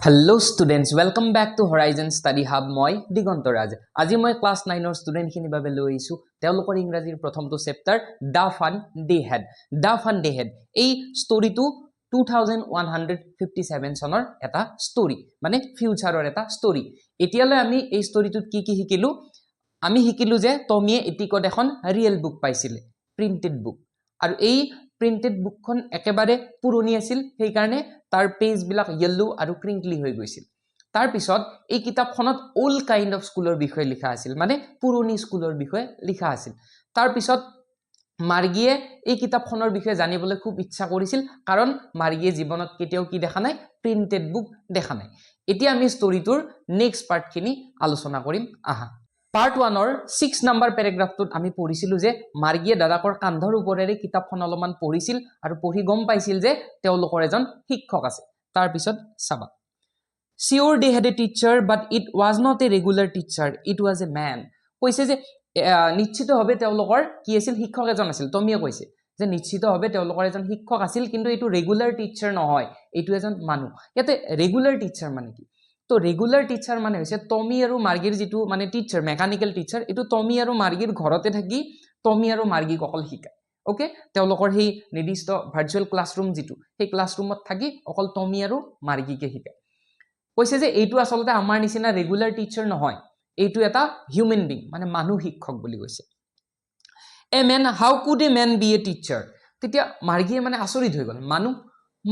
Hello students, welcome back to Horizon Study Hub. মই দিগন্ত ৰাজ। আজি মই ক্লাস 9 ৰ ষ্টুডেন্ট খিনি বাবে লৈ আহিছো তেওঁলোকৰ ইংৰাজীৰ প্ৰথমটো চেপ্টাৰ দা ফান ডে হেড। দা ফান ডে হেড এই ষ্টৰীটো 2157 চনৰ এটা ষ্টৰী, মানে ফিউচাৰৰ এটা ষ্টৰী। এতিয়ালৈ আমি এই ষ্টৰীটোত কি শিকিলো? আমি শিকিলো যে টমিয়ে এটিকত এখন ৰিয়েল বুক পাইছিলে, প্ৰিন্টেড বুক, আৰু এই প্ৰিন্টেড বুকখন একেবাৰে পুৰণি আছিল, সেই কাৰণে তাৰ পেজ বিলাক ইয়েলো আৰু ক্ৰিংকলি হৈ গৈছিল। তাৰ পিছত এই কিতাপখনত অল্ড কাইণ্ড অফ স্কুলৰ বিষয়ে লিখা আছিল, মানে পুৰণি স্কুলৰ বিষয়ে লিখা আছিল। তাৰ পিছত মাৰ্গীয়ে এই কিতাপখনৰ বিষয়ে জানিবলৈ খুব ইচ্ছা কৰিছিল, কাৰণ মাৰ্গীয়ে জীৱনত কেতিয়াও কি দেখা নাই? প্ৰিন্টেড বুক দেখা নাই। এতিয়া আমি ষ্টৰীটোৰ নেক্সট পাৰ্টখিনি আলোচনা কৰিম। আহা, পাৰ্ট 1ৰ 6 নম্বৰ পেৰাগ্ৰাফটোত আমি পঢ়িছিলো যে মাৰ্গীয়ে দাদাকৰ কান্ধৰ ওপৰেৰে কিতাপখন অলপমান পঢ়িছিল আৰু পঢ়ি গম পাইছিল যে তেওঁলোকৰ এজন শিক্ষক আছে। তাৰ পিছত চাবা, Sure they had a teacher but it was not a regular teacher, it was a man. কৈছে যে নিশ্চিতভাৱে তেওঁলোকৰ কি আছিল? শিক্ষক এজন আছিল। টমিয়ে কৈছে যে নিশ্চিতভাৱে তেওঁলোকৰ এজন শিক্ষক আছিল, কিন্তু এইটো ৰেগুলাৰ টিচাৰ নহয়, এইটো এজন মানুহ। ইয়াতে ৰেগুলাৰ টিচাৰ মানে কি? তো ৰেগুলাৰ টিচাৰ মানে হৈছে টমি আৰু মাৰ্গীৰ যিটো মানে টিচাৰ, মেকানিকেল টিচাৰ, এইটো টমি আৰু মাৰ্গীৰ ঘৰতে থাকি টমি আৰু মাৰ্গীক অকল শিকায়। ওকে, তেওঁলোকৰ সেই নিৰ্দিষ্ট ভাৰ্চুৱেল ক্লাছৰুম যিটো, সেই ক্লাছৰুমত থাকি অকল টমি আৰু মাৰ্গীকে শিকায়। কৈছে যে এইটো আচলতে আমাৰ নিচিনা ৰেগুলাৰ টিচাৰ নহয়, এইটো এটা হিউমেন বিং, মানে মানুহ শিক্ষক বুলি কৈছে। A man, how could a man be a teacher? তেতিয়া মাৰ্গীয়ে মানে আচৰিত হৈ গ'ল,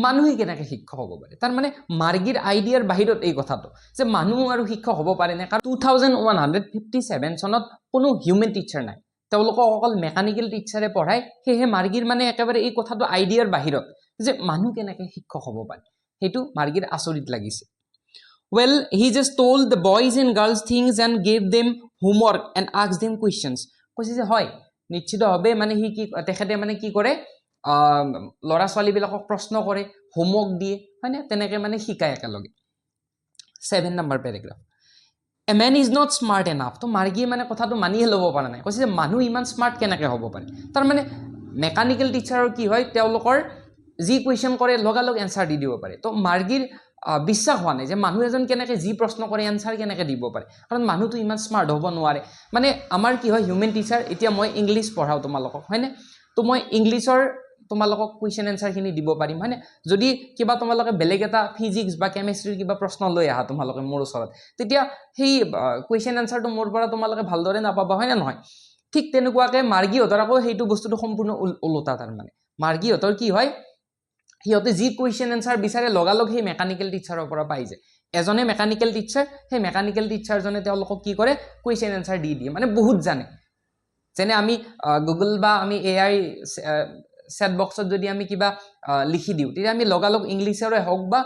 মানুহে কেনেকৈ শিক্ষক হ'ব পাৰে? তাৰ মানে মাৰ্গীৰ আইডিয়াৰ বাহিৰত এই কথাটো যে মানুহ আৰু শিক্ষক হ'ব পাৰে নে? কাৰণ 2157 চনত কোনো হিউমেন টিচাৰ নাই, তেওঁলোকক অকল মেকানিকেল টিচাৰে পঢ়ায়। সেয়েহে মাৰ্গীৰ মানে একেবাৰে এই কথাটো আইডিয়াৰ বাহিৰত যে মানুহ কেনেকৈ শিক্ষক হ'ব পাৰে, সেইটো মাৰ্গীৰ আচৰিত লাগিছে। Well, he just told the boys and girls things and gave them homework and asked them questions. কৈছে যে হয়, নিশ্চিতভাৱে মানে সি কি তেখেতে মানে কি কৰে, ল'ৰা ছোৱালীবিলাকক প্ৰশ্ন কৰে, হোমৱৰ্ক দিয়ে, হয়নে? তেনেকৈ মানে শিকায় একেলগে। 7 number paragraph, a man is not smart enough. তো মাৰ্গীয়ে মানে কথাটো মানিহে ল'ব পৰা নাই, কৈছে যে মানুহ ইমান স্মাৰ্ট কেনেকৈ হ'ব পাৰে? তাৰমানে মেকানিকেল টিচাৰৰ কি হয়, তেওঁলোকৰ যি কুৱেশ্যন কৰে লগালগ এনচাৰ দি দিব পাৰে। তো মাৰ্গীৰ বিশ্বাস হোৱা নাই যে মানুহ এজন কেনেকৈ যি প্ৰশ্ন কৰে এনচাৰ কেনেকৈ দিব পাৰে, কাৰণ মানুহটো ইমান স্মাৰ্ট হ'ব নোৱাৰে। মানে আমাৰ কি হয়, হিউমেন টিচাৰ, এতিয়া মই ইংলিছ পঢ়াওঁ তোমালোকক, হয়নে? তো মই ইংলিছৰ তোমালোকক কুৱেশ্যন এনচাৰখিনি দিব পাৰিম, হয়নে? যদি কিবা তোমালোকে বেলেগ এটা ফিজিক্স বা কেমেষ্ট্ৰিৰ কিবা প্ৰশ্ন লৈ আহা তোমালোকে মোৰ ওচৰত, তেতিয়া সেই কুৱেশ্যন এনচাৰটো মোৰ পৰা তোমালোকে ভালদৰে নাপাবা, হয়নে নহয়? ঠিক তেনেকুৱাকৈ মাৰ্গীহঁতৰ আকৌ সেইটো বস্তুটো সম্পূৰ্ণ ওলোটা। তাৰমানে মাৰ্গীহঁতৰ কি হয়, সিহঁতে যি কুৱেশ্যন এনচাৰ বিচাৰে লগালগ সেই মেকানিকেল টিচাৰৰ পৰা পাই যায়। এজনে মেকানিকেল টিচাৰ, সেই মেকানিকেল টিচাৰজনে তেওঁলোকক কি কৰে, কুৱেশ্যন এনচাৰ দি দিয়ে, মানে বহুত জানে। যেনে আমি গুগল বা আমি AI চেট বক্সত যদি আমি কিবা লিখি দিওঁ, তেতিয়া আমি লগালগ ইংলিছৰে হওক বা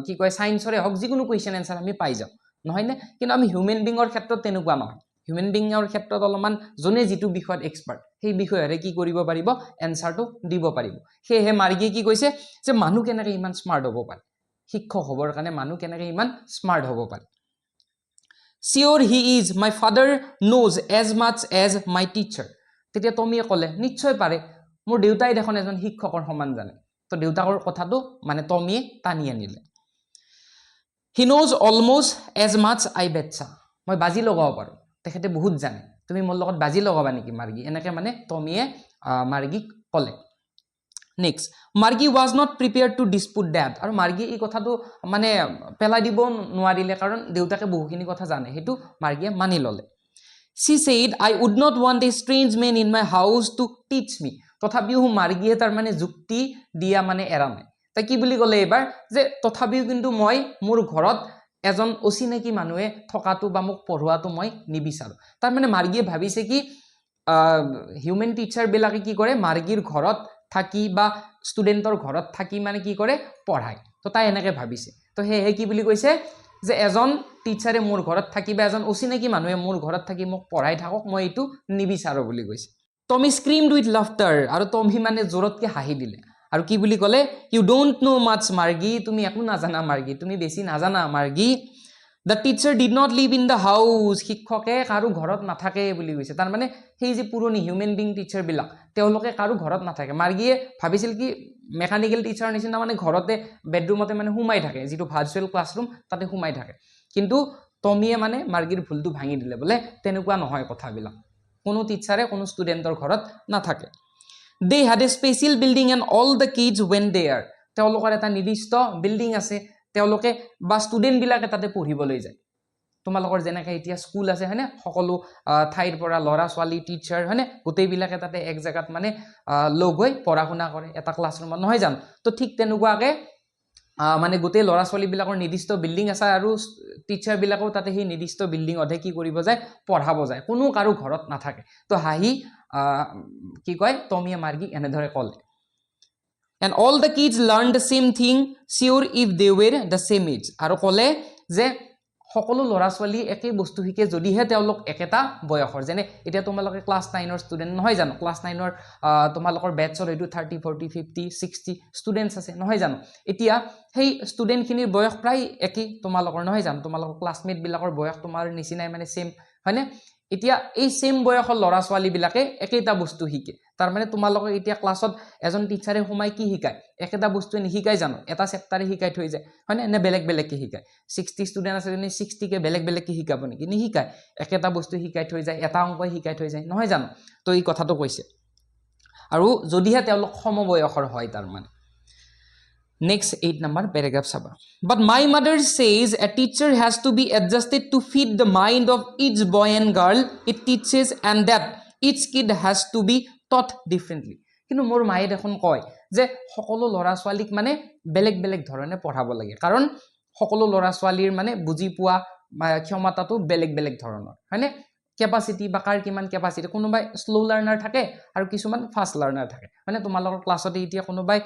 কি কয় ছায়েন্সৰে হওক যিকোনো কুৱেশ্যন এনচাৰ আমি পাই যাওঁ, নহয়নে? কিন্তু আমি হিউমেন বিঙৰ ক্ষেত্ৰত তেনেকুৱা নহয়। হিউমেন বিঙৰ ক্ষেত্ৰত অলপমান যোনে যিটো বিষয়ত এক্সপাৰ্ট, সেই বিষয়েৰে কি কৰিব পাৰিব, এনচাৰটো দিব পাৰিব। সেয়েহে মাৰ্গীয়ে কি কৈছে যে মানুহ কেনেকৈ ইমান স্মাৰ্ট হ'ব পাৰে, শিক্ষক হ'বৰ কাৰণে মানুহ কেনেকৈ ইমান স্মাৰ্ট হ'ব পাৰে। Sure he is, my father knows as much as my teacher. তেতিয়া টমিয়ে ক'লে নিশ্চয় পাৰে, মোৰ দেউতাই দেখোন এজন শিক্ষকৰ সমান জানে। তো দেউতাকৰ কথাটো মানে টমিয়ে টানি আনিলে। He knows almost as much I betcha. মই বাজি লগাব পাৰোঁ, তেখেতে বহুত জানে, তুমি মোৰ লগত বাজি লগাবা নেকি মাৰ্গী? এনেকৈ মানে টমিয়ে মাৰ্গীক ক'লে। Next, Margie was not prepared to dispute that. আৰু মাৰ্গী এই কথাটো মানে পেলাই দিব নোৱাৰিলে, কাৰণ দেউতাকে বহুখিনি কথা জানে, সেইটো মাৰ্গীয়ে মানি ল'লে। She said, I would not want a strange man in my house to teach me. তথাপিও মাৰ্গীয়ে তাৰ মানে যুক্তি দিয়া মানে এৰা নাই। তাই কি বুলি ক'লে এইবাৰ, যে তথাপিও কিন্তু মই মোৰ ঘৰত এজন অচিনাকি মানুহে থকাটো বা মোক পঢ়োৱাটো মই নিবিচাৰোঁ। তাৰমানে মাৰ্গীয়ে ভাবিছে কি, হিউমেন টিচাৰবিলাকে কি কৰে, মাৰ্গীৰ ঘৰত থাকি বা ষ্টুডেণ্টৰ ঘৰত থাকি মানে কি কৰে, পঢ়ায়। তো তাই এনেকৈ ভাবিছে। তো সেয়েহে কি বুলি কৈছে, যে এজন টিচাৰে মোৰ ঘৰত থাকি বা এজন অচিনাকি মানুহে মোৰ ঘৰত থাকি মোক পঢ়াই থাকক, মই এইটো নিবিচাৰোঁ বুলি কৈছে। টমি স্ক্ৰীমড উইথ লাফটাৰ, আৰু টমি মানে জোৰতকৈ হাঁহি দিলে আৰু কি বুলি ক'লে, ইউ ডোণ্ট ন' মাছ মাৰ্গী, তুমি একো নাজানা মাৰ্গী, তুমি বেছি নাজানা Margie. The teacher did not live in the house, শিক্ষকে কাৰো ঘৰত নাথাকে বুলি কৈছে। তাৰমানে সেই যে পুৰণি হিউমেন বিং টিচাৰবিলাক তেওঁলোকে কাৰো ঘৰত নাথাকে। মাৰ্গীয়ে ভাবিছিল কি মেকানিকেল টিচাৰ নিচিনা মানে ঘৰতে বেডৰুমতে মানে সোমাই থাকে, যিটো ভাৰ্চুৱেল ক্লাছৰুম তাতে সোমাই থাকে। কিন্তু টমিয়ে মানে মাৰ্গীৰ ভুলটো ভাঙি দিলে, বোলে তেনেকুৱা নহয় কথাবিলাক, কোনো টিচাৰে কোনো ষ্টুডেণ্টৰ ঘৰত নাথাকে। They had a special building and all the kids when they are, তেওঁলোকৰ এটা নিৰ্দিষ্ট বিল্ডিং আছে, তেওঁলোকে বা ষ্টুডেণ্টবিলাকে তাতে পঢ়িবলৈ যায়। তোমালোকৰ যেনেকৈ এতিয়া স্কুল আছে হয়নে, সকলো ঠাইৰ পৰা ল'ৰা ছোৱালী টিচাৰ হয়নে, গোটেইবিলাকে তাতে এক জেগাত মানে লগ হৈ পঢ়া শুনা কৰে এটা ক্লাছৰুমত, নহয় জানো? তো ঠিক তেনেকুৱাকৈ মানে গোটেই ল'ৰা ছোৱালীবিলাকৰ নিৰ্দিষ্ট বিল্ডিং আছে আৰু টিচাৰবিলাকেও তাতে সেই নিৰ্দিষ্ট বিল্ডিঙতহে কি কৰিব যায়, পঢ়াব যায়, কোনো কাৰো ঘৰত নাথাকে। তো হাঁহি কি কয় টমিয়ে মাৰ্গীক এনেদৰে ক'লে। And all the kids learn the same thing sure if they were the same age, আৰু ক'লে যে সকলো ল'ৰা ছোৱালী একেই বস্তু শিকে যদিহে তেওঁলোক একেটা বয়সৰ। যেনে এতিয়া তোমালোকে ক্লাছ 9ৰ ষ্টুডেণ্ট নহয় জানো, ক্লাছ 9ৰ তোমালোকৰ বেটছৰ হয়তো 30, 40, 50, 60 ষ্টুডেণ্টছ আছে নহয় জানো। এতিয়া সেই ষ্টুডেণ্টখিনিৰ বয়স প্ৰায় একেই তোমালোকৰ, নহয় জানো? তোমালোকৰ ক্লাছমেটবিলাকৰ বয়স তোমাৰ নিচিনাই মানে ছেম হয়নে। এতিয়া এই ছেম বয়সৰ ল'ৰা ছোৱালীবিলাকে একেটা বস্তু শিকে। তাৰমানে তোমালোকক এতিয়া ক্লাছত এজন টিচাৰে সোমাই কি শিকায়, একেটা বস্তুৱে নিশিকাই জানো, এটা চেপ্টাৰে শিকাই থৈ যায় হয়নে, নে বেলেগ বেলেগকৈ শিকায়? 60 ষ্টুডেণ্ট আছে যদি 60কে বেলেগ বেলেগকৈ শিকাব নেকি? নিশিকায়, একেটা বস্তু শিকাই থৈ যায়, এটা অংকই শিকাই থৈ যায়, নহয় জানো? তো এই কথাটো কৈছে, আৰু যদিহে তেওঁলোক সমবয়সৰ হয় তাৰমানে। নেক্সট 8 নম্বৰ পেৰাগ্ৰাফ চাবা। বাট my mother says a teacher has to be adjusted to fit the mind of each boy and girl it teaches and that each kid has to be taught differently. কিন্তু মোৰ মায়ে দেখোন কয় যে সকলো ল'ৰা ছোৱালীক মানে বেলেগ বেলেগ ধৰণে পঢ়াব লাগে, কাৰণ সকলো ল'ৰা ছোৱালীৰ মানে বুজি পোৱা ক্ষমতাটো বেলেগ বেলেগ ধৰণৰ হয়নে, কেপাচিটি বা কাৰ কিমান কেপাচিটি, কোনোবাই শ্ল' লাৰ্ণাৰ থাকে আৰু কিছুমান ফাষ্ট লাৰ্ণাৰ থাকে মানে। তোমালোকৰ ক্লাছতে এতিয়া কোনোবাই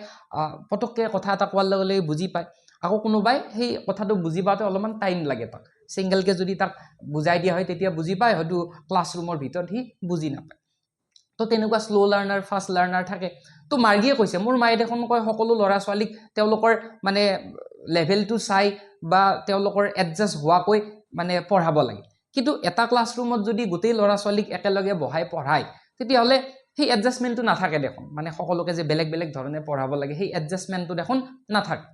পটককৈ কথা এটা কোৱাৰ লগে লগে বুজি পায়, আকৌ কোনোবাই সেই কথাটো বুজি পাওঁতে অলপমান টাইম লাগে, তাক ছিংগলকৈ যদি তাক বুজাই দিয়া হয় তেতিয়া বুজি পায়, হয়তো ক্লাছৰুমৰ ভিতৰত সি বুজি নাপায়। তো তেনেকুৱা শ্ল' লাৰ্ণাৰ ফাষ্ট লাৰ্ণাৰ থাকে। তো মাৰ্গীয়ে কৈছে মোৰ মায়ে দেখোন কয় সকলো ল'ৰা ছোৱালীক তেওঁলোকৰ মানে লেভেলটো চাই বা তেওঁলোকৰ এডজাষ্ট হোৱাকৈ মানে পঢ়াব লাগে। কিন্তু এটা ক্লাছৰুমত যদি গোটেই ল'ৰা ছোৱালীক একেলগে বহাই পঢ়ায় তেতিয়াহ'লে সেই এডজাষ্টমেণ্টটো নাথাকে দেখোন, মানে সকলোকে যে বেলেগ বেলেগ ধৰণে পঢ়াব লাগে সেই এডজাষ্টমেণ্টটো দেখোন নাথাকে।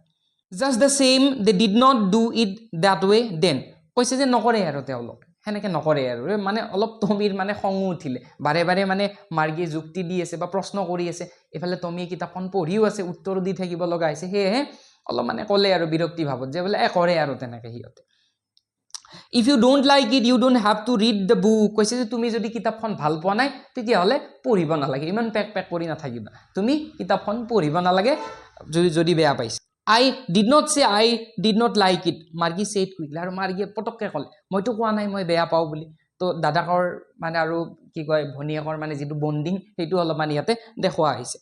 Just the same they did not do it that way then, কৈছে যে নকৰে আৰু তেওঁলোক সেনেকৈ নকৰে আৰু, মানে অলপ টমিৰ মানে খঙো উঠিলে, বাৰে বাৰে মানে মাৰ্গীয়ে যুক্তি দি আছে বা প্ৰশ্ন কৰি আছে, এইফালে টমিয়ে কিতাপখন পঢ়িও আছে, উত্তৰো দি থাকিব লগা হৈছে, সেয়েহে অলপ মানে ক'লে আৰু বিৰক্তি ভাৱত যে বোলে কৰে আৰু তেনেকৈ সিহঁতে। If you don't like it you don't have to read the book, কৈছে যে তুমি যদি কিতাপখন ভাল পোৱা নাই তেতিয়াহ'লে পঢ়িব নালাগে, ইমান পেক কৰি নাথাকিবা, তুমি কিতাপখন পঢ়িব নালাগে যদি বেয়া পাইছে। আই ডিড নট চে আই ডিড নট লাইক ইট, মাৰ্গী চে ইট কুইকলি, আৰু মাৰ্গীয়ে পটককৈ ক'লে মইতো কোৱা নাই মই বেয়া পাওঁ বুলি। তো দাদাকৰ মানে আৰু কি কয় ভনীয়েকৰ মানে যিটো বণ্ডিং সেইটো অলপমান ইয়াতে দেখুওৱা আহিছে।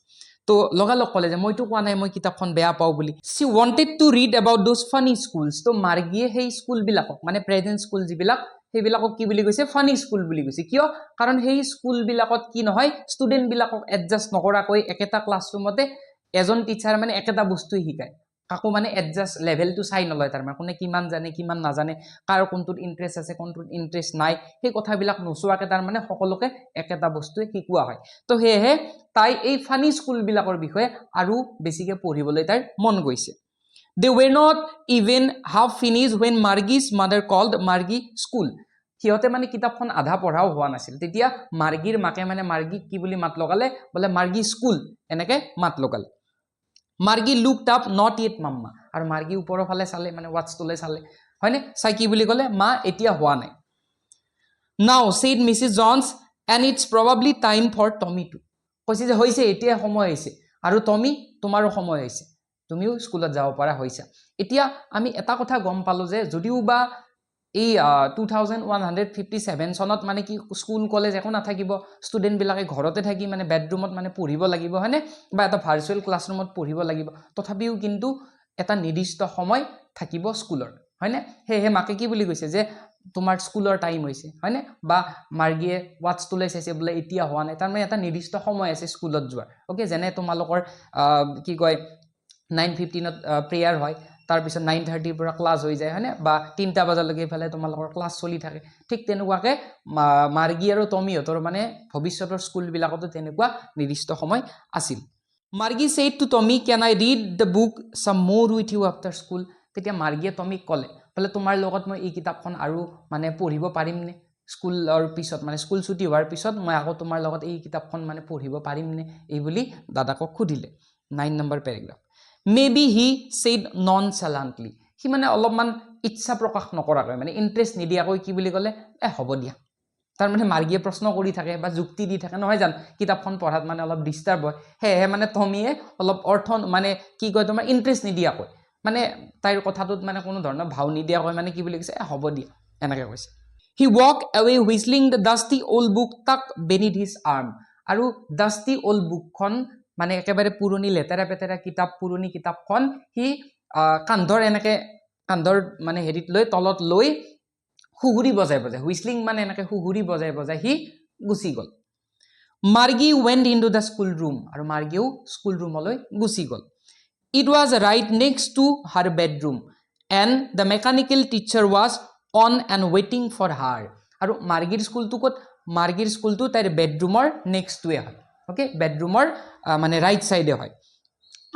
তো লগালগ ক'লে যে মইতো কোৱা নাই মই কিতাপখন বেয়া পাওঁ বুলি। She wanted to read about those funny schools, তো মাৰ্গীয়ে সেই স্কুলবিলাকক মানে প্ৰেজেণ্ট স্কুল যিবিলাক সেইবিলাকক কি বুলি কৈছে, ফানি স্কুল বুলি কৈছে। কিয়? কাৰণ সেই স্কুলবিলাকত কি নহয়, ষ্টুডেণ্টবিলাকক এডজাষ্ট নকৰাকৈ একেটা ক্লাছৰুমতে এজন টিচাৰ মানে একেটা বস্তুৱে শিকায়, কাকো মানে এডজাষ্ট লেভেলটো চাই নলয়, তাৰমানে কোনে কিমান জানে কিমান নাজানে, কাৰ কোনটোত ইণ্টাৰেষ্ট আছে কোনটোত ইণ্টাৰেষ্ট নাই, সেই কথাবিলাক নোচোৱাকৈ তাৰমানে সকলোকে একেটা বস্তুৱে শিকোৱা হয়। তো সেয়েহে তাই এই ফানি স্কুলবিলাকৰ বিষয়ে আৰু বেছিকৈ পঢ়িবলৈ তাইৰ মন গৈছে। They were not even half finish when Margie's mother called Margie school, সিহঁতে মানে কিতাপখন আধা পঢ়াও হোৱা নাছিল, তেতিয়া মাৰ্গীৰ মাকে মানে মাৰ্গীক কি বুলি মাত লগালে, বোলে মাৰ্গী স্কুল এনেকৈ মাত লগালে। মাৰ্গী লুকড আপ নট য়েট মাম্মা, আৰু মাৰ্গী ওপৰৰ ফালে চালে মানে ৱাটছটোলৈ চালে হয়নে, চাই কি বুলি ক'লে, মা এতিয়া হোৱা নাই। Now said Mrs Jones and it's probably time for Tommy too, কৈছে যে হৈছে এতিয়া সময় হৈছে, আৰু টমি তোমাৰো সময় হৈছে, তুমিও স্কুলত যাব পৰা হৈছা। এতিয়া আমি এটা কথা গম পালোঁ যে যদিও বা এই 2157 চনত মানে কি স্কুল কলেজ একো নাথাকিব, ষ্টুডেণ্টবিলাকে ঘৰতে থাকি মানে বেডৰুমত মানে পঢ়িব লাগিব হয়নে, বা এটা ভাৰ্চুৱেল ক্লাছৰুমত পঢ়িব লাগিব, তথাপিও কিন্তু এটা নিৰ্দিষ্ট সময় থাকিব স্কুলৰ হয়নে। সেয়েহে মাকে কি বুলি কৈছে যে তোমাৰ স্কুলৰ টাইম হৈছে হয়নে, বা মাৰ্গীয়ে ৱাটছটোলৈ চাইছে বোলে এতিয়া হোৱা নাই, তাৰমানে এটা নিৰ্দিষ্ট সময় আছে স্কুলত যোৱাৰ। অ'কে, যেনে তোমালোকৰ কি কয় 9:15 প্ৰেয়াৰ হয়, তাৰপিছত 9:30 পৰা ক্লাছ হৈ যায় হয়নে বা 3টা বজালৈকে ইফালে তোমালোকৰ ক্লাছ চলি থাকে ঠিক তেনেকুৱাকে মাৰ্গী আৰু টমিহঁতৰ মানে ভৱিষ্যতৰ স্কুলবিলাকতো তেনেকুৱা নিৰ্দিষ্ট সময় আছিল মাৰ্গী said to Tommy can I read the book some more with you after school তেতিয়া মাৰ্গীয়ে টমিক ক'লে বলে তোমাৰ লগত মই এই কিতাপখন আৰু মানে পঢ়িব পাৰিম নে স্কুলৰ পিছত মানে স্কুল ছুটি হোৱাৰ পিছত মই আকৌ তোমাৰ লগত এই কিতাপখন মানে পঢ়িব পাৰিম নে এই বুলি দাদাকক খুদিলে 9 number paragraph maybe he said nonchalantly সি মানে অলপমান ইচ্ছা প্ৰকাশ নকৰাকৈ মানে ইন্টাৰেষ্ট নিদিয়াকৈ কি বুলি ক'লে হ'ব দিয়া তাৰ মানে মাৰ্গীয়ে প্ৰশ্ন কৰি থাকে বা যুক্তি দি থাকে নহয় জান কিতাপখন পঢ়াত মানে অলপ ডিস্টাৰ্ব হয় হে মানে টমিয়ে অলপ অৰ্থ মানে কি কয় তোমাৰ ইন্টাৰেষ্ট নিদিয়াকৈ মানে তাইৰ কথাটোত মানে কোনো ধৰণৰ ভাও নিদিয়াকৈ মানে কি বুলি কৈছে হ'ব দিয়া এনেকৈ কৈছে he walked away whistling the dusty old book tucked beneath his arm আৰু dusty old bookখন মানে একেবাৰে পুৰণি লেতেৰা পেতেৰা কিতাপ পুৰণি কিতাপখন হি কান্ধৰ এনেকে কান্ধৰ মানে হেৰিত লৈ তলত লৈ হুহুৰি বজাই বজাই হুইসলিং মানে এনেকে হুহুৰি বজাই বজাই হি গুচি গল মাৰ্গী went into the school room আৰু মাৰ্গীও স্কুল ৰুমলৈ গুচি গল it was right next to her bedroom and the mechanical teacher was on and waiting for her আৰু মাৰ্গীৰ স্কুলটো ক'ত মাৰ্গীৰ স্কুলটো তাইৰ বেডৰুমৰ নেক্সটটোৱে হয় ওকে বেডৰুমৰ মানে ৰাইট সাইডে হয়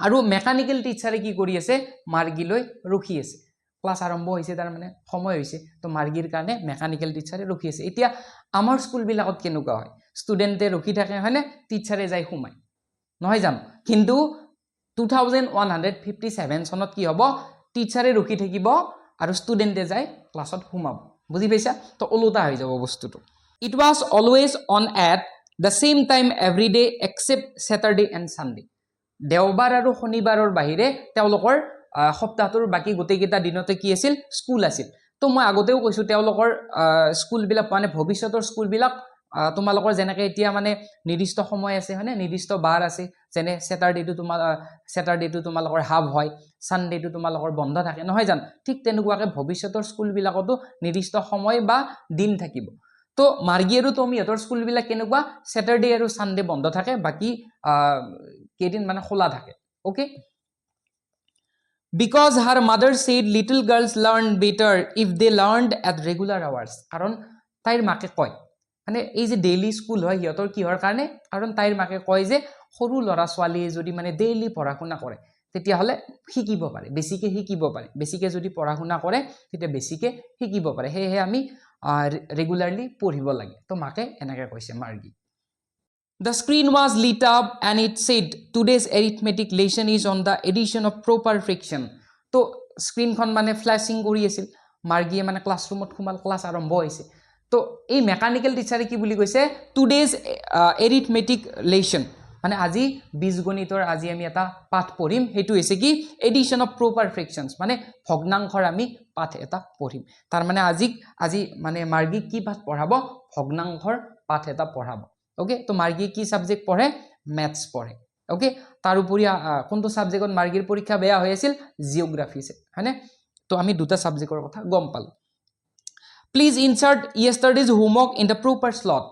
আৰু মেকানিক্যাল টিচাৰে কি কৰি আছে মাৰ্গীলৈ ৰখি আছে ক্লাছ আৰম্ভ হৈছে তাৰ মানে সময় হৈছে তো মাৰ্গীৰ কাৰণে মেকানিক্যাল টিচাৰে ৰখি আছে এতিয়া আমাৰ স্কুল বিলাকত কেনেকুৱা হয় ষ্টুডেন্টে ৰখি থাকে হয়নে টিচাৰে যাই সোমায় নহয় জানো কিন্তু 2157 চনত কি হ'ব টিচাৰে ৰখি থাকিব আৰু ষ্টুডেন্টে যাই ক্লাছত সোমাব বুজি পাইছা তো ওলোটা হৈ যাব বস্তুটো it was always on at the same time every day except Saturday and Sunday দেওবাৰ আৰু শনিবাৰৰ বাহিৰে তেওঁলোকৰ সপ্তাহটোৰ বাকি গোটেইকেইটা দিনতে কি আছিল স্কুল আছিল তো মই আগতেও কৈছো তেওঁলোকৰ স্কুল বিলাক মানে ভৱিষ্যতৰ স্কুল বিলাক তোমালোকৰ যেনেকৈ এতিয়া মানে নিৰ্দিষ্ট সময় আছে হয়নে নিৰ্দিষ্ট বাৰ আছে যেনে স্যাটাৰডেটো তোমালোকৰ হাফ হয় সানডেটো তোমালোকৰ বন্ধ থাকে নহয় জানো ঠিক তেনেকুৱাকৈ ভৱিষ্যতৰ স্কুল বিলাকতো নিৰ্দিষ্ট সময় বা দিন থাকিব তো মাৰ্গী আৰু টমিহঁতৰ স্কুল বিলাক কেনেকুৱা স্যাটাৰডে আৰু সানডে বন্ধ থাকে বাকি কেইদিন মানে খোলা থাকে okay because her mother said little girls learn better if they learned at regular hours কাৰণ তাইৰ মাকে কয় মানে এই যে ডেইলি স্কুল হয় হিয়তৰ কিহৰ কাৰণে কাৰণ তাইৰ মাকে কয় যে সৰু লৰা ছোৱালী যদি মানে ডেইলি পঢ়া শুনা কৰে তেতিয়া হলে শিকিব পাৰে বেছিকে যদি পঢ়া শুনা কৰে তেতিয়া বেছিকে শিকিব পাৰে হেহে আমি ৰেগুলাৰলি পঢ়িব লাগে তো মাকে এনেকৈ কৈছে মাৰ্গী The screen was lit up and it said today's arithmetic lesson is on the addition of proper fraction. তো স্ক্ৰিনখন মানে ফ্ল্যাশিং কৰি আছিল মাৰ্গীয়ে মানে ক্লাছৰুমত সোমাল ক্লাছ আৰম্ভ হৈছে তো এই মেকানিক্যাল টিচাৰে কি বুলি কৈছে today's arithmetic lesson মানে আজি বীজগণিতৰ আজি আমি এটা পাঠ পঢ়িম হেতু হৈছে কি addition of proper fractions মানে ভগ্নাংশৰ আমি পাঠ এটা পঢ়িম তাৰ মানে আজি মানে মাৰ্গী কি পাঠ পঢ়াব ভগ্নাংশৰ পাঠ এটা পঢ়াব ওকে তো মাৰ্গী কি সাবজেক্ট পঢ়ে ম্যাথছ পঢ়ে ওকে তাৰ উপৰি কোনটো সাবজেক্টত মাৰ্গীৰ পৰীক্ষা বেয়া হৈ আছিল জিওগ্ৰাফি হয়নে তো আমি দুটা সাবজেক্টৰ কথা গম পালো please insert yesterday's homework in the proper slot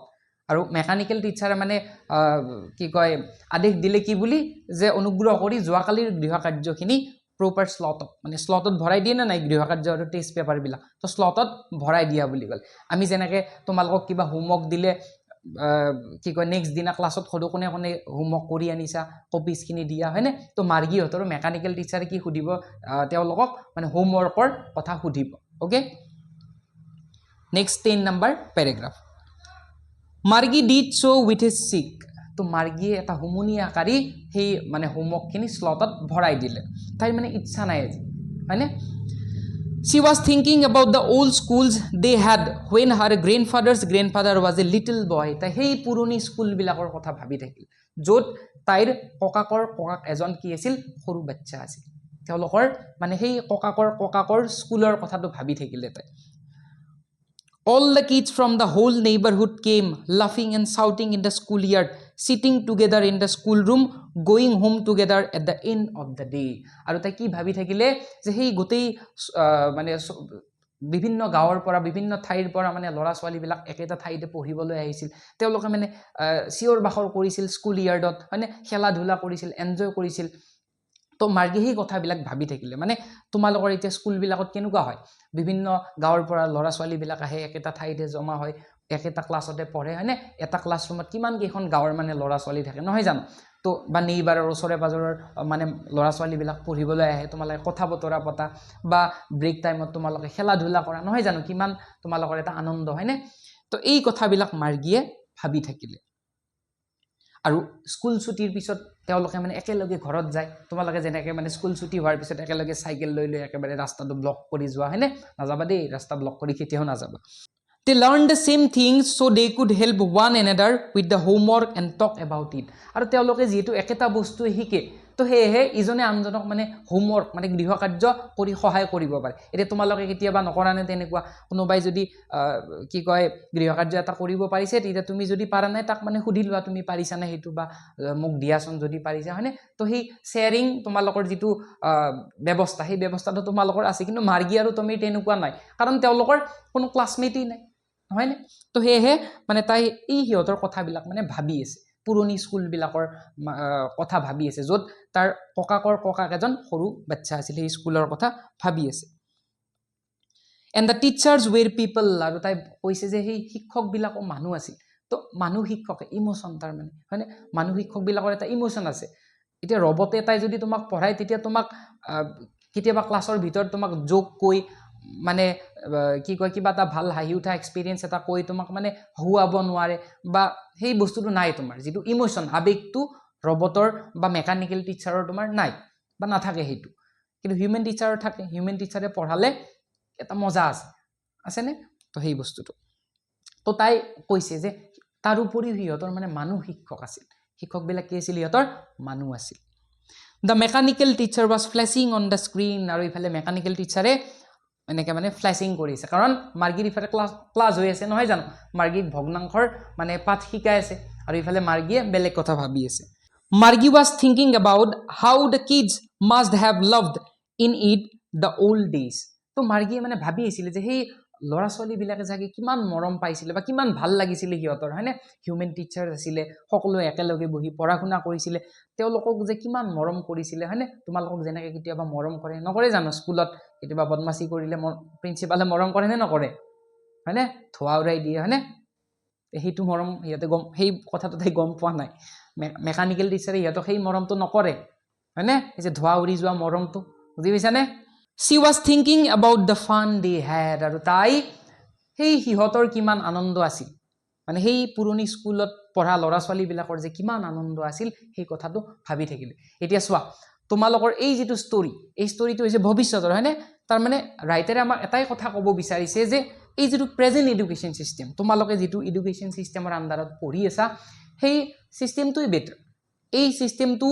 আৰু মেকানিক্যাল টিচাৰে মানে কি কয় আদেশ দিলে কি বুলি যে অনুগ্ৰহ কৰি যোৱাকালিৰ গৃহকাৰ্যখিনি proper slot মানে slotত ভৰাই দিয়ে না নাই গৃহকাৰ্য আৰু টেষ্ট পেপাৰ বিলাক তো slotত ভৰাই দিয়া বুলি কল আমি যেনেকৈ তোমালোকক কিবা হোমৱৰ্ক দিলে কি কয় নেক্সট দিনা ক্লাছত খোদো কোনে কোনে হোমৱৰ্ক কৰি আনিছা কপিজখিনি দিয়া হয়নে তো মাৰ্গীহঁতৰ মেকানিক্যাল টিচাৰে কি সুধিব তেওঁলোকক মানে হোমৱৰ্কৰ কথা সুধিব okay next 10 number paragraph Margie did so with his cheek তো মাৰ্গীয়ে এটা হুমুনি আকাৰি সেই মানে হোমৱৰ্কখিনি স্লটত ভৰাই দিলে তাই মানে ইচ্ছা নাই আজি হয়নে She was thinking about the old schools they had when her grandfather's grandfather was a little boy. Ta hei puruni school bilakor kotha bhabi thakil. Jot tair kokak ejon ki asil horu bachcha asil. Teolokor mane hei kokakor schooler kotha to bhabi thakile tai. All the kids from the whole neighborhood came laughing and shouting in the schoolyard, sitting together in the schoolroom, going home together at the end of the day. আৰু তাই কি ভাবি থাকিলে যে সেই গোটেই মানে বিভিন্ন গাঁৱৰ পৰা বিভিন্ন ঠাইৰ পৰা মানে ল'ৰা ছোৱালীবিলাক একেটা ঠাইতে পঢ়িবলৈ আহিছিল তেওঁলোকে মানে চিঞৰ বাখৰ কৰিছিল স্কুল ইয়াৰ্ডত মানে খেলা ধূলা কৰিছিল এনজয় কৰিছিল তো মাৰ্গী সেই কথাবিলাক ভাবি থাকিলে মানে তোমালোকৰ এতিয়া স্কুলবিলাকত কেনেকুৱা হয় বিভিন্ন গাঁৱৰ পৰা ল'ৰা ছোৱালীবিলাক আহে একেটা ঠাইতে জমা হয় একেটা ক্লাছতে পঢ়ে হয়নে এটা ক্লাছৰুমত কিমান কেইখন গাঁৱৰ মানে ল'ৰা ছোৱালী থাকে নহয় জানো তো বা নেইবাৰৰ ওচৰে পাজৰৰ মানে ল'ৰা ছোৱালীবিলাক পঢ়িবলৈ আহে তোমালোকে কথা বতৰা পতা বা ব্ৰেক টাইমত তোমালোকে খেলা ধূলা কৰা নহয় জানো কিমান তোমালোকৰ এটা আনন্দ হয়নে তো এই কথাবিলাক মাৰ্গীয়ে ভাবি থাকিলে আৰু স্কুল ছুটিৰ পিছত তেওঁলোকে মানে একেলগে ঘৰত যায় তোমালোকে যেনেকৈ মানে স্কুল ছুটি হোৱাৰ পিছত একেলগে চাইকেল লৈ একেবাৰে ৰাস্তাটো ব্লক কৰি যোৱা হয়নে নাযাবা দেই ৰাস্তা ব্লক কৰি কেতিয়াও নাযাবা They learned the same things so they could help one another with the homework and talk about it. আৰু তেওঁলোকে যেহেতু একেটা বস্তু শিকে তো সেয়েহে ইজনে আনজনক মানে হোমৱৰ্ক মানে গৃহ কাৰ্য কৰি সহায় কৰিব পাৰে এতিয়া তোমালোকে কেতিয়াবা নকৰা নে তেনেকুৱা কোনোবাই যদি কি কয় গৃহ কাৰ্য এটা কৰিব পাৰিছে তেতিয়া তুমি যদি পাৰা নাই তাক মানে সুধি লোৱা তুমি পাৰিছা নে সেইটো বা মোক দিয়াচোন যদি পাৰিছা হয়নে তো সেই শ্বেয়াৰিং তোমালোকৰ যিটো ব্যৱস্থা সেই ব্যৱস্থাটো তোমালোকৰ আছে কিন্তু মাৰ্গী আৰু তুমি তেনেকুৱা নাই কাৰণ তেওঁলোকৰ কোনো ক্লাছমেটেই নাই হয় নে তো সেয়েহে মানে তাই এই সিহঁতৰ কথাবিলাক মানে ভাবি আছে পুৰণি স্কুলবিলাকৰ কথা ভাবি আছে য'ত তাৰ ককাকৰ ককাক এজন সৰু বাচ্চা আছিল সেই স্কুলৰ কথা ভাবি আছে এণ্ড দ্য টিচাৰ্ছ ৱেৰ পিপল আৰু তাই কৈছে যে সেই শিক্ষকবিলাকো মানুহ আছিল তো মানুহ শিক্ষকে ইম'চন তাৰ মানে হয়নে মানুহ শিক্ষকবিলাকৰ এটা ইম'চন আছে এতিয়া ৰবটে তাই যদি তোমাক পঢ়ায় তেতিয়া তোমাক কেতিয়াবা ক্লাছৰ ভিতৰত তোমাক জোক কৈ মানে কি কয় কিবা এটা ভাল হাঁহি উঠা এক্সপিৰিয়েঞ্চ এটা কৈ তোমাক মানে হুৱাব নোৱাৰে বা সেই বস্তুটো নাই তোমাৰ যিটো ইম'চন আৱেগটো ৰবটৰ বা মেকানিকেল টিচাৰৰ তোমাৰ নাই বা নাথাকে সেইটো কিন্তু হিউমেন টিচাৰৰ থাকে হিউমেন টিচাৰে পঢ়ালে এটা মজা আছেনে তো সেই বস্তুটো তো তাই কৈছে যে তাৰ উপৰিও সিহঁতৰ মানে মানুহ শিক্ষক আছিল শিক্ষকবিলাক কি আছিল সিহঁতৰ মানুহ আছিল the mechanical teacher was flashing on the screen আৰু ইফালে মেকানিকেল টিচাৰে এনেকৈ মানে ফ্লেছিং কৰিছে কাৰণ মাৰ্গীৰ ইফালে ক্লাছ হৈ আছে নহয় জানো মাৰ্গীক ভগ্নাংশৰ মানে পাঠ শিকাই আছে আৰু ইফালে মাৰ্গীয়ে বেলেগ কথা ভাবি আছে Margie was thinking about how the kids must have loved in it the old days তো মাৰ্গীয়ে মানে ভাবি আছিলে যে সেই ল'ৰা ছোৱালীবিলাকে চাগে কিমান মৰম পাইছিলে বা কিমান ভাল লাগিছিলে সিহঁতৰ হয়নে হিউমেন টিচাৰ আছিলে সকলোৱে একেলগে বহি পঢ়া শুনা কৰিছিলে তেওঁলোকক যে কিমান মৰম কৰিছিলে হয়নে তোমালোকক যেনেকৈ কেতিয়াবা মৰম কৰে নকৰে জানো স্কুলত কেতিয়াবা বদমাচি কৰিলে প্ৰিন্সিপালে মৰম কৰে নে নকৰে হয়নে ধোৱা উৰাই দিয়ে হয়নে সেইটো মৰম সিহঁতে সেই কথাটো তাই গম পোৱা নাই মেকানিকেল টিচাৰে সিহঁতক সেই মৰমটো নকৰে হয়নে এই যে ধোৱা উৰি যোৱা মৰমটো বুজি পাইছানে She was thinking about the fun they had আৰু তাই সেই সিহঁতৰ কিমান আনন্দ আছিল মানে সেই পুৰণি স্কুলত পঢ়া ল'ৰা ছোৱালীবিলাকৰ যে কিমান আনন্দ আছিল সেই কথাটো ভাবি থাকিলে এতিয়া চোৱা তোমালোকৰ এই যিটো ষ্টৰী এই ষ্টৰীটো হৈছে ভৱিষ্যতৰ হয়নে তাৰমানে ৰাইটাৰে আমাক এটাই কথা ক'ব বিচাৰিছে যে এই যিটো প্ৰেজেণ্ট এডুকেশ্যন ছিষ্টেম তোমালোকে যিটো এডুকেশ্যন ছিষ্টেমৰ আণ্ডাৰত পঢ়ি আছা সেই ছিষ্টেমটোৱে বেটাৰ এই ছিষ্টেমটো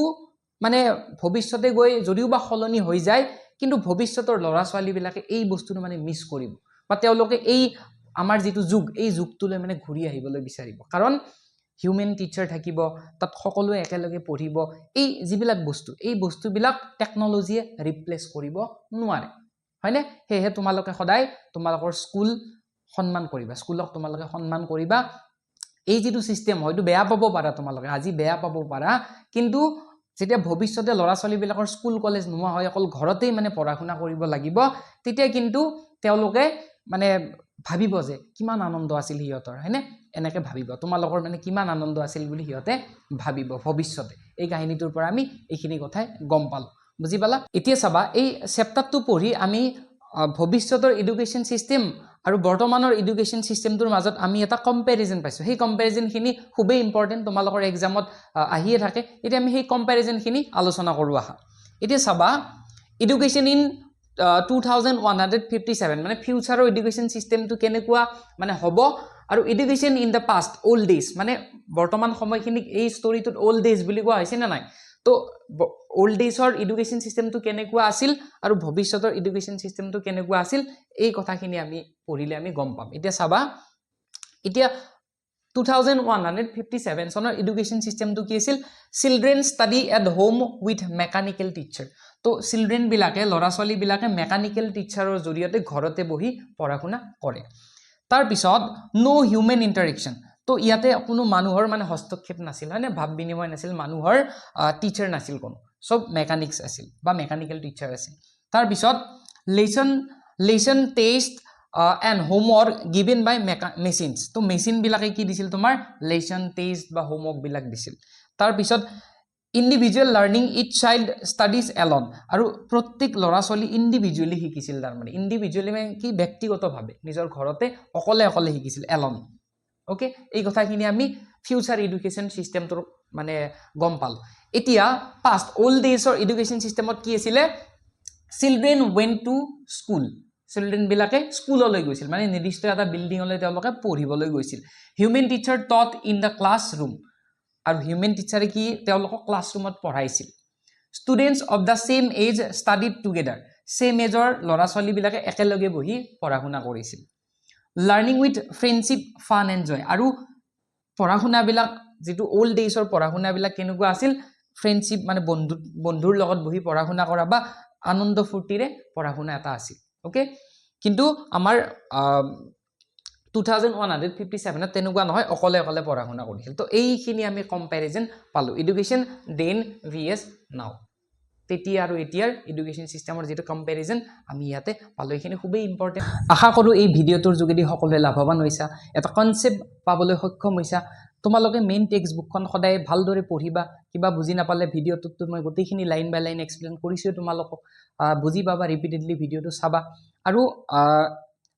মানে ভৱিষ্যতে গৈ যদিও বা সলনি হৈ যায় কিন্তু ভৱিষ্যতৰ ল'ৰা ছোৱালীবিলাকে এই বস্তুটো মানে মিছ কৰিব বা তেওঁলোকে এই আমাৰ যিটো যুগ এই যুগটোলৈ মানে ঘূৰি আহিবলৈ বিচাৰিব কাৰণ হিউমেন টিচাৰ থাকিব তাত সকলোৱে একেলগে পঢ়িব এই যিবিলাক বস্তু এই বস্তুবিলাক টেকন'লজিয়ে ৰিপ্লেচ কৰিব নোৱাৰে হয়নে সেয়েহে তোমালোকে সদায় তোমালোকৰ স্কুল সন্মান কৰিবা স্কুলক তোমালোকে সন্মান কৰিবা এই যিটো ছিষ্টেম হয়তো বেয়া পাব পাৰা তোমালোকে আজি বেয়া পাব পাৰা কিন্তু যেতিয়া ভৱিষ্যতে ল'ৰা ছোৱালীবিলাকৰ স্কুল কলেজ নোহোৱা হয় অকল ঘৰতেই মানে পঢ়া শুনা কৰিব লাগিব তেতিয়া কিন্তু তেওঁলোকে মানে ভাবিব যে কিমান আনন্দ আছিল সিহঁতৰ হয়নে এনেকৈ ভাবিব তোমালোকৰ মানে কিমান আনন্দ আছিল বুলি সিহঁতে ভাবিব ভৱিষ্যতে এই কাহিনীটোৰ পৰা আমি এইখিনি কথাই গম পালোঁ বুজি পালা এতিয়া চাবা এই চেপ্টাৰটো পঢ়ি আমি ভৱিষ্যতৰ এডুকেশ্যন ছিষ্টেম আৰু বৰ্তমানৰ এডুকেশ্যন ছিষ্টেমটোৰ মাজত আমি এটা কম্পেৰিজন পাইছোঁ সেই কম্পেৰিজনখিনি খুবেই ইম্পৰ্টেণ্ট তোমালোকৰ এক্সামত আহিয়ে থাকে এতিয়া আমি সেই কম্পেৰিজনখিনি আলোচনা কৰোঁ আহা এতিয়া চাবা এডুকেশ্যন ইন 2157 মানে ফিউচাৰৰ এডুকেশ্যন ছিষ্টেমটো কেনেকুৱা মানে হ'ব আৰু education in the past old days মানে বৰ্তমান সময়খিনিক এই ষ্টৰিটোত অল্ড ডেইজ বুলি কোৱা হৈছে নে নাই তো অল্ড ডেইজৰ এডুকেশ্যন ছিষ্টেমটো কেনেকুৱা আছিল আৰু ভৱিষ্যতৰ এডুকেশ্যন ছিষ্টেমটো কেনেকুৱা আছিল এই কথাখিনি আমি পঢ়িলে আমি গম পাম এতিয়া চাবা এতিয়া 2157 চনৰ এডুকেশ্যন ছিষ্টেমটো কি আছিল children study at home with mechanical teacher তো চিলড্ৰেনবিলাকে ল'ৰা ছোৱালীবিলাকে মেকানিকেল টিচাৰৰ জৰিয়তে ঘৰতে বহি পঢ়া শুনা কৰে তাৰপিছত ন' হিউমেন ইণ্টাৰেকশ্যন তো ইয়াতে কোনো মানুহৰ মানে হস্তক্ষেপ নাছিল হয়নে ভাৱ বিনিময় নাছিল মানুহৰ টিচাৰ নাছিল কোনো সব মেকানিক্স আছিল বা মেকানিক্যাল টিচাৰ আছিল তাৰ পিছত lesson test and homework given by machines তো মেচিন বিলাকে কি দিছিল তোমাৰ লেসন টেষ্ট বা হোমৱৰ্ক বিলাক দিছিল তাৰ পিছত individual learning it child studies Elon আৰু প্ৰত্যেক ল'ৰা ছোৱালী ইণ্ডিভিজুৱেলি শিকিছিল তাৰমানে ইণ্ডিভিজুৱেলি মানে কি ব্যক্তিগতভাৱে নিজৰ ঘৰতে অকলে অকলে শিকিছিল এলন ওকে এই কথাখিনি আমি ফিউচাৰ এডুকেশ্যন সিস্টেমটোৰ মানে গম পালো এতিয়া পাষ্ট ওল্ড ডেজৰ এডুকেশ্যন সিস্টেমত কি আছিলে children went to school children বিলাকে স্কুললৈ গৈছিল মানে নিৰ্দিষ্ট এটা বিল্ডিঙলৈ তেওঁলোকে পঢ়িবলৈ গৈছিল human teacher taught in the classroom আৰু হিউমেন টিচাৰে কি তেওঁলোকক ক্লাছৰুমত পঢ়াইছিল students of the same age studied together same এজৰ ল'ৰা ছোৱালীবিলাকে একেলগে বহি পঢ়া শুনা কৰিছিল learning with friendship fun and joy আৰু পঢ়া শুনাবিলাক যেটো ওল্ড ডেজৰ পঢ়া শুনাবিলাক কেনেকুৱা আছিল ফ্ৰেণ্ডশ্বিপ মানে বন্ধুৰ লগত বহি পঢ়া শুনা কৰা বা আনন্দ ফূৰ্তিৰে পঢ়া শুনা এটা আছিল ওকে কিন্তু আমাৰ 2157 তেনেকুৱা নহয় অকলে অকলে পঢ়া শুনা কৰিছিল তো এইখিনি আমি কম্পেৰিজন পালো এডুকেশ্যন দেন ভিএছ নাও তেতিয়া আৰু এতিয়াৰ এডুকেশ্যন সিস্টেমৰ যেটো কম্পেৰিজন আমি ইয়াতে পালো এইখিনি খুবেই ইম্পৰ্টেন্ট আশা কৰো এই ভিডিওটোৰ যোগেদি সকলোৱে লাভৱান হৈছা এটা কনসেপ্ট পাবলৈ সক্ষম হৈছা তোমালোকে মেইন টেক্সট বুকখন সদায় ভালদৰে পঢ়িবা কিবা বুজি নাপালে ভিডিওটোত মই গোটেইখিনি লাইন বাই লাইন এক্সপ্লেইন কৰিছো তোমালোকক বুজি পাবা ৰিপিটেডলি ভিডিওটো চাবা আৰু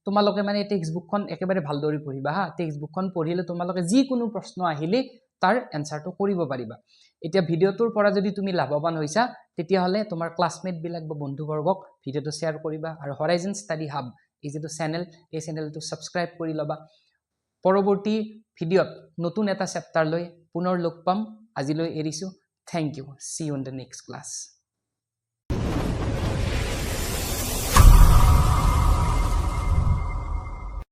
তোমালোকে মানে টেক্সট বুকখন একেবাৰে ভালদৰে পঢ়িবা হা টেক্সট বুকখন পঢ়িলে তোমালোকে যি কোনো প্ৰশ্ন আহিলে তাৰ এনসাৰটো কৰিব পাৰিবা এতিয়া ভিডিওটোৰ পৰা যদি তুমি লাভৱান হৈছা তেতিয়া হলে তোমাৰ ক্লাসমেট বিলাক বা বন্ধুবৰ্গক ভিডিওটো শেয়াৰ কৰিবা আৰু হৰাইজন ষ্টাডি হাব এই যেটো চেনেল এই চেনেলটো সাবস্ক্ৰাইব কৰি লবা পৰৱৰ্তী ভিডিওত নতুন এটা চেপ্টাৰ লৈ পুনৰ লগ পাম আজিলৈ এৰিছো thank you see you in the next class